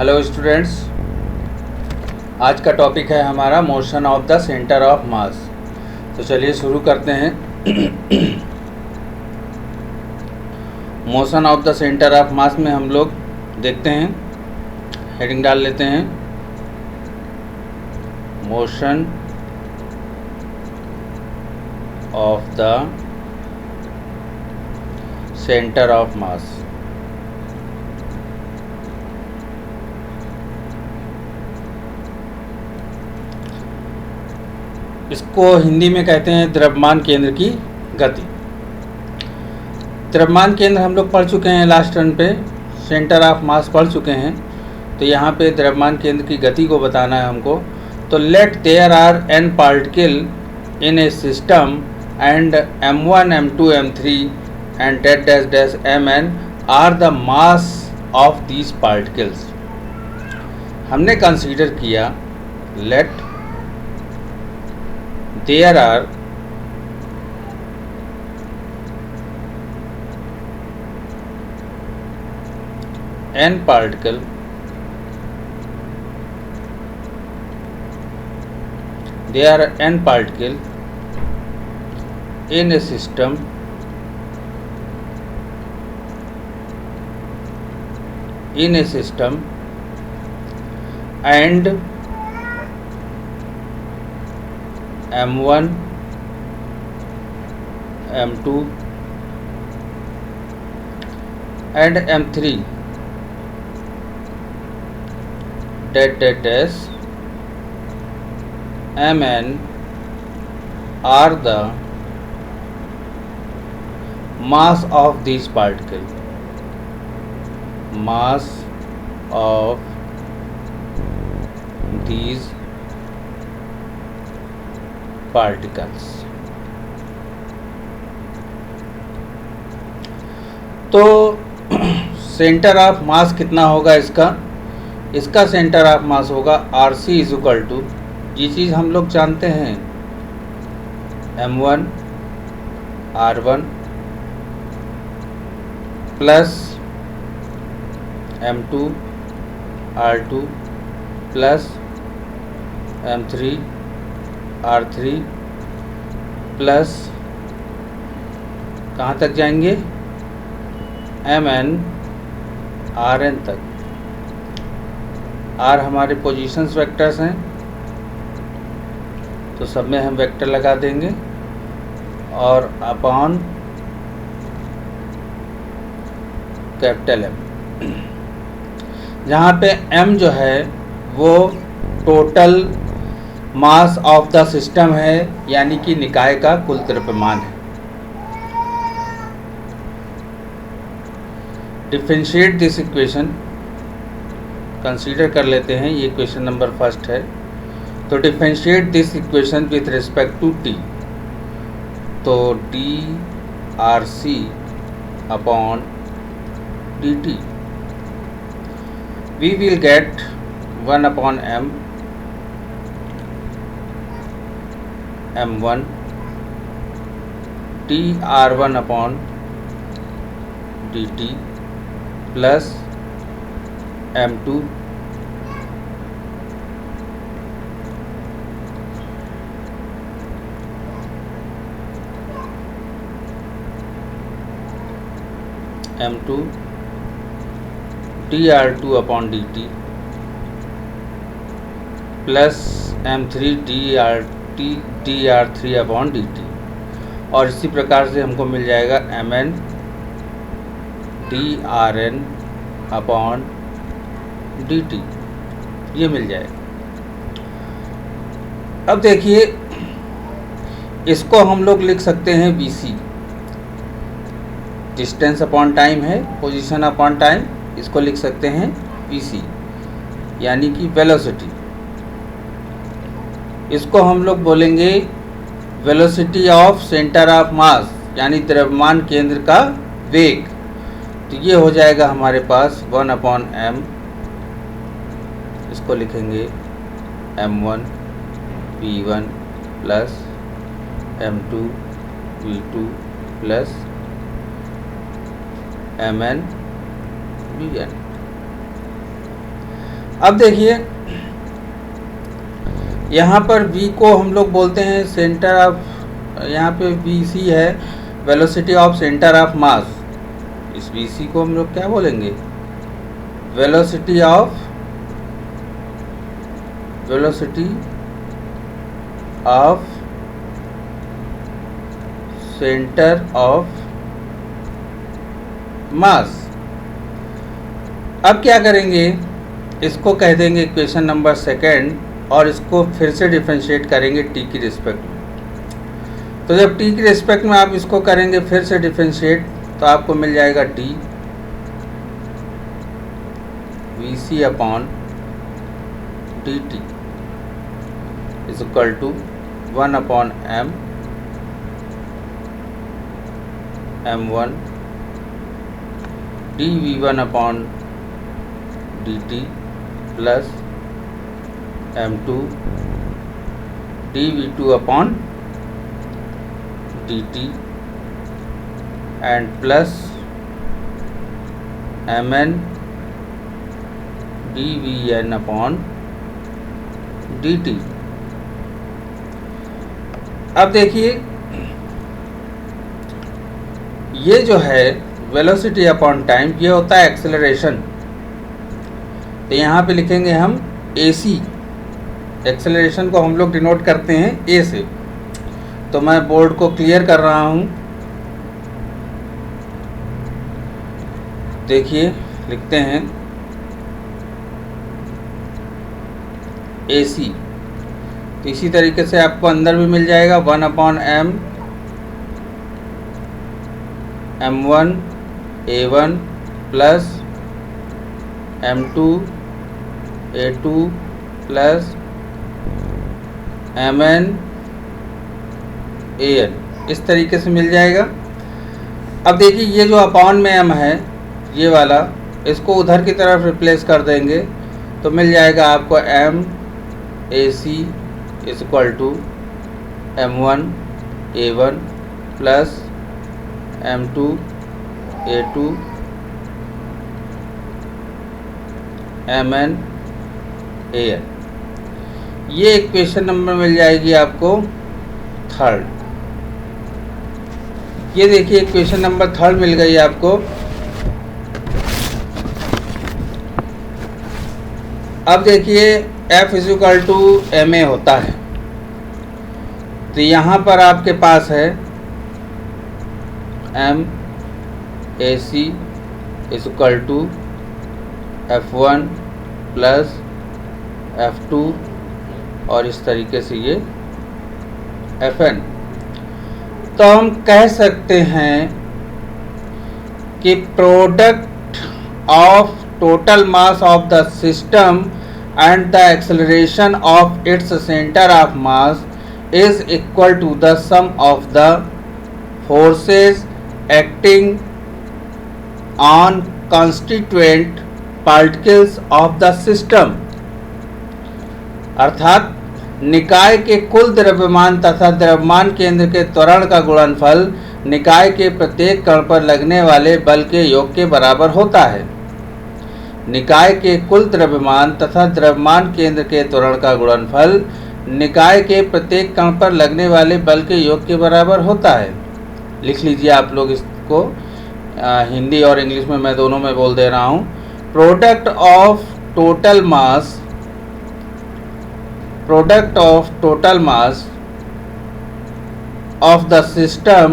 Hello students, आज का topic है हमारा motion of the centre of मास। तो चलिए शुरू करते हैं। Motion of the centre of मास में हम लोग देखते हैं, हेडिंग डाल लेते हैं, motion of the centre of मास। इसको हिंदी में कहते हैं द्रव्यमान केंद्र की गति। द्रव्यमान केंद्र हम लोग पढ़ चुके हैं, लास्ट टर्न पे सेंटर ऑफ मास पढ़ चुके हैं। तो यहाँ पे द्रव्यमान केंद्र की गति को बताना है हमको। तो let there are n particle in a system and m1 m2 m3 and dash dash dash mn are the mass of these particles. हमने कंसीडर किया let there are n particle in a system and m1 m2 and m3 dash mn are the mass of these particles. Mass of these particles. तो centre of मास कितना होगा इसका centre of मास होगा RC is equal to, ये चीज़ हम लोग जानते हैं, m1 r1 plus m2 r2 plus m3 R3 plus कहाँ तक जाएंगे, Mn Rn तक। R हमारे पोजीशंस वेक्टर्स हैं, तो सब में हम वेक्टर लगा देंगे और अपॉन कैपिटल M। जहाँ पे M जो है वो total mass of the system है, यानी कि निकाय का कुल द्रव्यमान है। डिफरेंशिएट दिस इक्वेशन, कंसीडर कर लेते हैं, ये क्वेश्चन नंबर फर्स्ट है। तो differentiate this equation with respect to t। तो drc upon dt we will get 1 upon m1 dr1 upon dt प्लस m2 dr2 अपॉन dt प्लस m3 dr3 अपॉन dt। और इसी प्रकार से हमको मिल जाएगा mn drn अपॉन dt, ये मिल जाएगा। अब देखिए, इसको हम लोग लिख सकते हैं bc, डिस्टेंस अपॉन टाइम है, पोजीशन अपॉन टाइम, इसको लिख सकते हैं bc यानी कि वेलोसिटी। इसको हम लोग बोलेंगे वेलोसिटी ऑफ सेंटर ऑफ मास, यानी द्रव्यमान केंद्र का वेग। तो ये हो जाएगा हमारे पास 1 अपॉन m, इसको लिखेंगे m1 v1 plus m2 v2 plus mn vn। अब देखिए यहाँ पर v को हम लोग बोलते हैं सेंटर ऑफ, यहाँ पे vc है वेलोसिटी ऑफ सेंटर ऑफ मास। इस vc को हम लोग क्या बोलेंगे, वेलोसिटी ऑफ सेंटर ऑफ मास। अब क्या करेंगे, इसको कह देंगे इक्वेशन नंबर सेकेंड और इसको फिर से डिफरेंशिएट करेंगे t की रिस्पेक्ट में। तो जब t की रिस्पेक्ट में आप इसको करेंगे फिर से डिफरेंशिएट, तो आपको मिल जाएगा t vc upon dt is equal to 1 upon m1 dv1 upon dt प्लस m2 dv2 upon dt and plus mn dvn upon dt। अब देखिए ये जो है वेलोसिटी अपॉन टाइम, ये होता है एक्सेलरेशन। तो यहाँ पे लिखेंगे हम AC, एक्सेलरेशन को हम लोग डिनोट करते हैं A से। तो मैं बोर्ड को क्लियर कर रहा हूँ, देखिए लिखते हैं AC। तो इसी तरीके से आपको अंदर भी मिल जाएगा 1 upon m1 A1 plus m2 A2 plus mn an, इस तरीके से मिल जाएगा। अब देखिए ये जो अपॉन में m है ये वाला, इसको उधर की तरफ रिप्लेस कर देंगे तो मिल जाएगा आपको m AC is equal to m1 A1 plus m2 A2 mn an। ये इक्वेशन नंबर मिल जाएगी आपको थर्ड। ये देखिए इक्वेशन नंबर थर्ड मिल गई आपको। अब देखिए F is equal to ma होता है, तो यहाँ पर आपके पास है m AC is equal to F1 plus F2 और इस तरीके से ये Fn। तो हम कह सकते हैं कि product of total mass of the system and the acceleration of its centre of mass is equal to the sum of the forces acting on constituent particles of the system. अर्थात निकाय के कुल द्रव्यमान तथा द्रव्यमान केंद्र के त्वरण का गुणनफल निकाय के प्रत्येक कण पर लगने वाले बल के योग के बराबर होता है। निकाय के कुल द्रव्यमान तथा द्रव्यमान केंद्र के त्वरण का गुणनफल निकाय के प्रत्येक कण पर लगने वाले बल के योग के बराबर होता है। लिख लीजिए आप लोग इसको, हिंदी और इंग्लिश में मैं दोनों में बोल दे रहा हूँ। Product of total mass of the system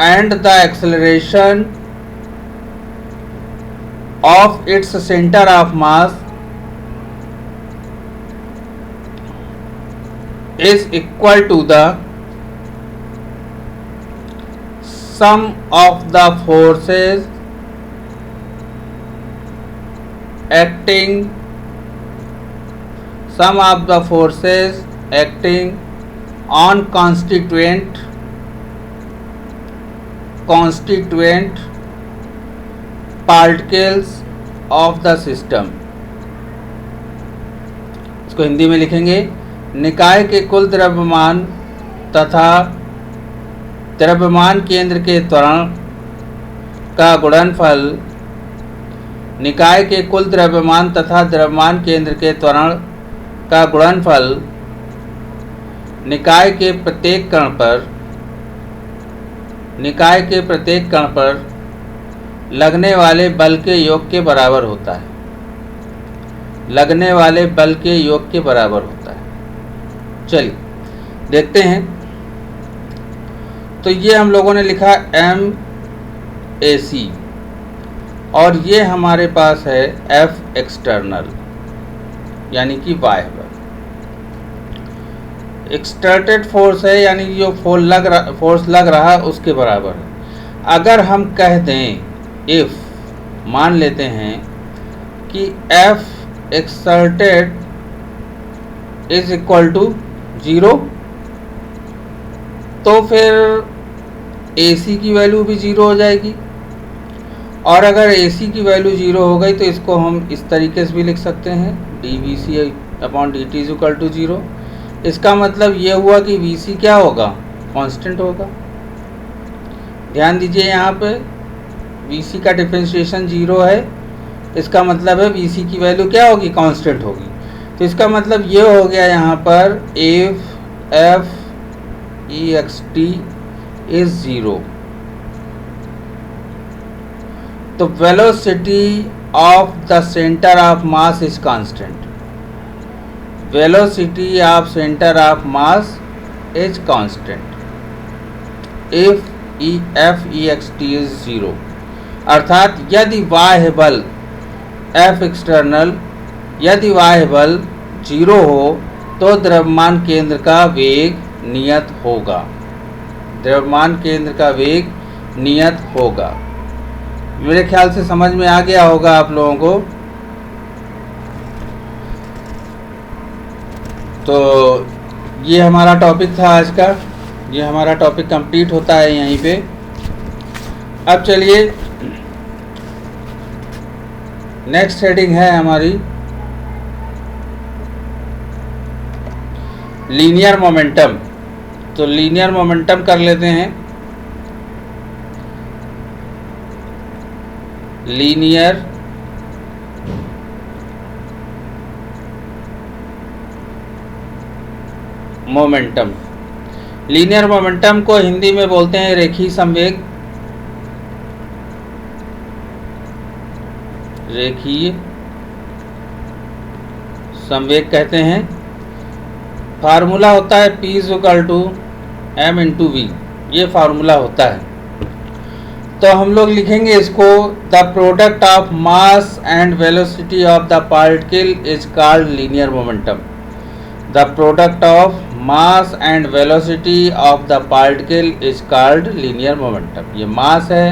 and the acceleration of its center of mass is equal to the sum of the forces acting on constituent particles of the system। इसको हिंदी में लिखेंगे, निकाय के कुल द्रव्यमान तथा द्रव्यमान केंद्र के त्वरण का गुणनफल निकाय के कुल द्रव्यमान तथा द्रव्यमान केंद्र के त्वरण का गुणनफल निकाय के प्रत्येक कण पर लगने वाले बल के योग के बराबर होता है। चलिए देखते हैं। तो ये हम लोगों ने लिखा MAC और ये हमारे पास है F एक्सटर्नल यानी कि बाह्य बल। एक्सटर्टेड फोर्स है यानी जो फोर्स लग रहा है उसके बराबर है। अगर हम कह दें इफ मान लेते हैं कि F exerted is equal to 0 तो फिर AC की वैल्यू भी 0 हो जाएगी। और अगर AC की वैल्यू 0 हो गई तो इसको हम इस तरीके से भी लिख सकते हैं dVc/dt इज इक्वल टू 0। इसका मतलब ये हुआ कि VC क्या होगा, कांस्टेंट होगा। ध्यान दीजिए यहाँ पे VC का डिफरेंशिएशन 0 है, इसका मतलब है VC की वैल्यू क्या होगी, कांस्टेंट होगी। तो इसका मतलब ये हो गया यहाँ पर if F ext is 0 तो velocity of the centre of mass is constant. Velocity of centre of mass is constant if F ext is 0। अर्थात यदि बाह्य बल F एक्सटर्नल यदि बाह्य बल 0 हो तो द्रव्यमान केंद्र का वेग नियत होगा। मेरे ख्याल से समझ में आ गया होगा आप लोगों को। तो ये हमारा टॉपिक था आज का। ये हमारा टॉपिक कंप्लीट होता है यहीं पे। अब चलिए नेक्स्ट हेडिंग है हमारी लीनियर मोमेंटम। तो लीनियर मोमेंटम कर लेते हैं। Linear momentum. लीनियर मोमेंटम को हिंदी में बोलते हैं रेखीय संवेग। रेखीय संवेग कहते हैं। फार्मूला होता है P = m/v। ये फार्मूला होता है। तो हम लोग लिखेंगे इसको the product of mass and velocity of the particle is called linear momentum. The product of mass and velocity of the particle is called linear momentum. ये मास है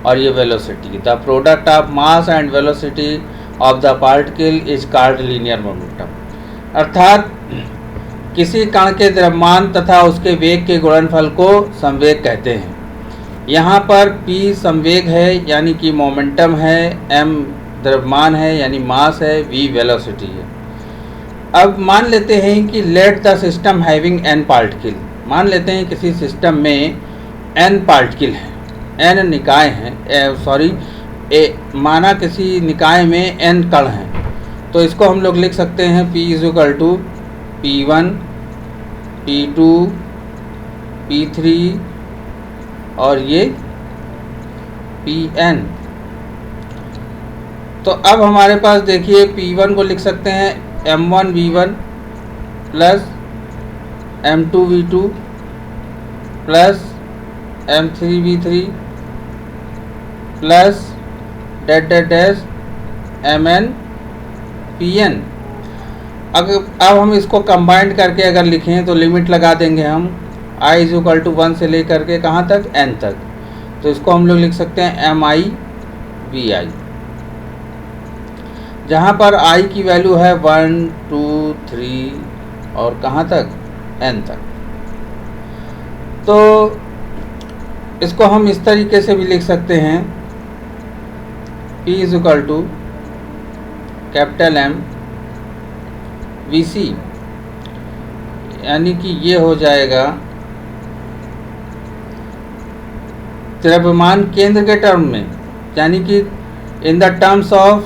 और ये velocity. The product of mass and velocity of the particle is called linear momentum. अर्थात किसी कण के द्रव्यमान तथा उसके वेग के गुणनफल को संवेग कहते हैं। यहाँ पर P संवेग है यानी कि मोमेंटम है, M द्रव्यमान है यानी मास है, V वेलोसिटी है। अब मान लेते हैं कि let the system having n particle. मान लेते हैं किसी सिस्टम में n पार्टिकल हैं, n निकाय हैं, माना किसी निकाय में n कण हैं। तो इसको हम लोग लिख सकते हैं P = P1 P2 P3 और ये Pn। तो अब हमारे पास देखिए P1 को लिख सकते हैं m1v1 plus m2v2 plus m3v3 plus mn/Pn। अब हम इसको कंबाइंड करके अगर लिखें तो लिमिट लगा देंगे हम I = 1 से लेकर के कहाँ तक, n तक। तो इसको हम लोग लिख सकते हैं mi/vi, जहाँ पर I की वैल्यू है 1 2 3 और कहाँ तक, n तक। तो इसको हम इस तरीके से भी लिख सकते हैं P = कैपिटल M Vc, यानी कि ये हो जाएगा द्रव्यमान केंद्र के टर्म में, यानी कि in the terms of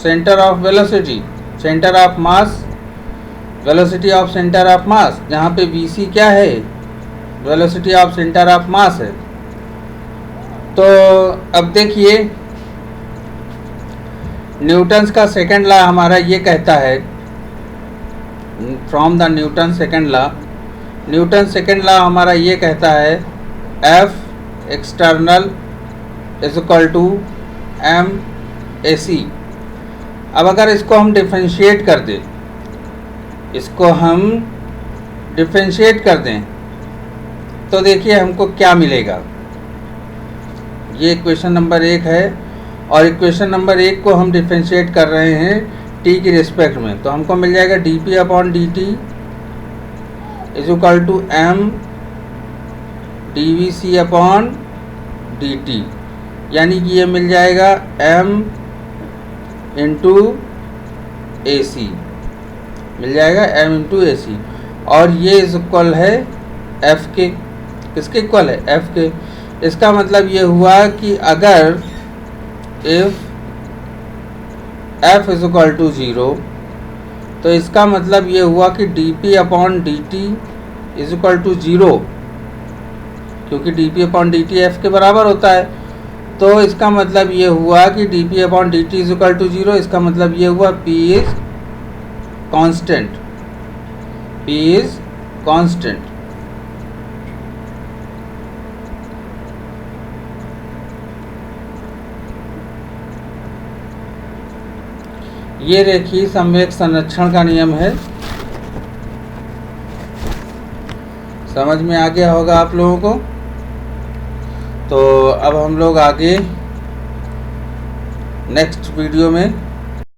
centre of velocity, centre of mass, velocity of centre of मास, जहाँ पे bc क्या है, वेलोसिटी ऑफ सेंटर ऑफ मास है। तो अब देखिए न्यूटन्स का सेकंड लॉ हमारा ये कहता है, from the Newton second law, Newton second law हमारा ये कहता है F external is equal to m a c. अब अगर इसको हम डिफरेंशिएट कर दें, इसको हम डिफरेंशिएट कर दें तो देखिए हमको क्या मिलेगा। ये इक्वेशन नंबर 1 है और इक्वेशन नंबर 1 को हम डिफरेंशिएट कर रहे हैं t की रिस्पेक्ट में, तो हमको मिल जाएगा dp upon dt is equal to m dvc upon dt, यानी कि ये मिल जाएगा m इंटू ए सी, मिल जाएगा m इंटू ए सी, और ये इज इक्वल है f के, किसके इक्वल है, f के। इसका मतलब ये हुआ कि अगर if f is equal to 0 तो इसका मतलब ये हुआ कि dp upon dt is equal to 0, क्योंकि dp अपॉन dt f के बराबर होता है। तो इसका मतलब ये हुआ कि dp upon dt is equal to 0, इसका मतलब ये हुआ p is constant, p is constant. ये रेखीय संवेग संरक्षण का नियम है, समझ में आ गया होगा आप लोगों को। तो अब हम लोग आगे नेक्स्ट वीडियो में